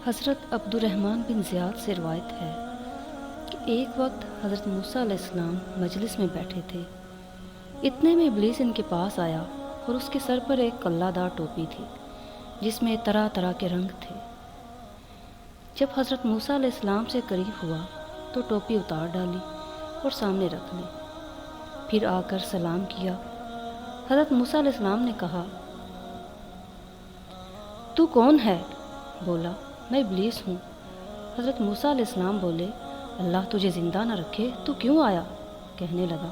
حضرت عبد الرحمن بن زیاد سے روایت ہے کہ ایک وقت حضرت موسیٰ علیہ السلام مجلس میں بیٹھے تھے۔ اتنے میں ابلیس ان کے پاس آیا اور اس کے سر پر ایک کلہ دار ٹوپی تھی جس میں طرح طرح کے رنگ تھے۔ جب حضرت موسیٰ علیہ السلام سے قریب ہوا تو ٹوپی اتار ڈالی اور سامنے رکھ لی، پھر آ کر سلام کیا۔ حضرت موسیٰ علیہ السلام نے کہا، تو کون ہے؟ بولا، میں ابلیس ہوں۔ حضرت موسیٰ علیہ السلام بولے، اللہ تجھے زندہ نہ رکھے، تو کیوں آیا؟ کہنے لگا،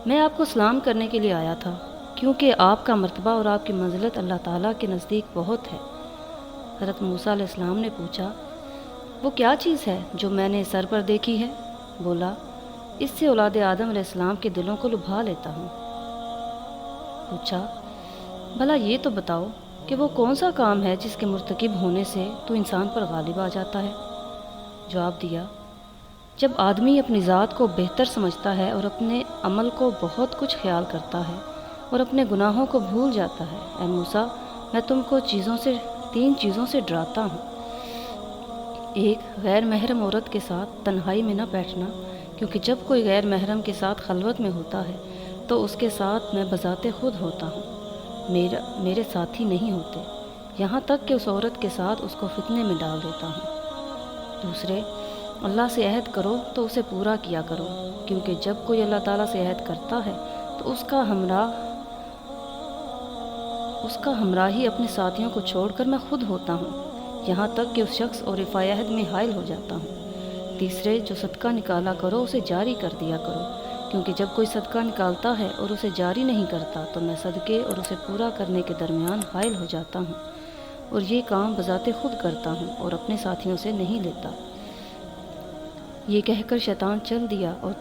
میں آپ کو سلام کرنے کے لیے آیا تھا، کیونکہ آپ کا مرتبہ اور آپ کی منزلت اللہ تعالیٰ کے نزدیک بہت ہے۔ حضرت موسیٰ علیہ السلام نے پوچھا، وہ کیا چیز ہے جو میں نے سر پر دیکھی ہے؟ بولا، اس سے اولاد آدم علیہ السلام کے دلوں کو لبھا لیتا ہوں۔ پوچھا، بھلا یہ تو بتاؤ کہ وہ کون سا کام ہے جس کے مرتکب ہونے سے تو انسان پر غالب آ جاتا ہے؟ جواب دیا، جب آدمی اپنی ذات کو بہتر سمجھتا ہے اور اپنے عمل کو بہت کچھ خیال کرتا ہے اور اپنے گناہوں کو بھول جاتا ہے۔ اے موسیٰ، میں تم کو تین چیزوں سے ڈراتا ہوں۔ ایک، غیر محرم عورت کے ساتھ تنہائی میں نہ بیٹھنا، کیونکہ جب کوئی غیر محرم کے ساتھ خلوت میں ہوتا ہے تو اس کے ساتھ میں بذات خود ہوتا ہوں، میرے ساتھی نہیں ہوتے، یہاں تک کہ اس عورت کے ساتھ اس کو فتنے میں ڈال دیتا ہوں۔ دوسرے، اللہ سے عہد کرو تو اسے پورا کیا کرو، کیونکہ جب کوئی اللہ تعالیٰ سے عہد کرتا ہے تو اس کا ہمراہی اپنے ساتھیوں کو چھوڑ کر میں خود ہوتا ہوں، یہاں تک کہ اس شخص اور رفاع عہد میں حائل ہو جاتا ہوں۔ تیسرے، جو صدقہ نکالا کرو اسے جاری کر دیا کرو، کیونکہ جب کوئی صدقہ نکالتا ہے اور اسے جاری نہیں کرتا تو میں صدقے اور اسے پورا کرنے کے درمیان حائل ہو جاتا ہوں، اور یہ کام بذات خود کرتا ہوں اور اپنے ساتھیوں سے نہیں لیتا۔ یہ کہہ کر شیطان چل دیا اور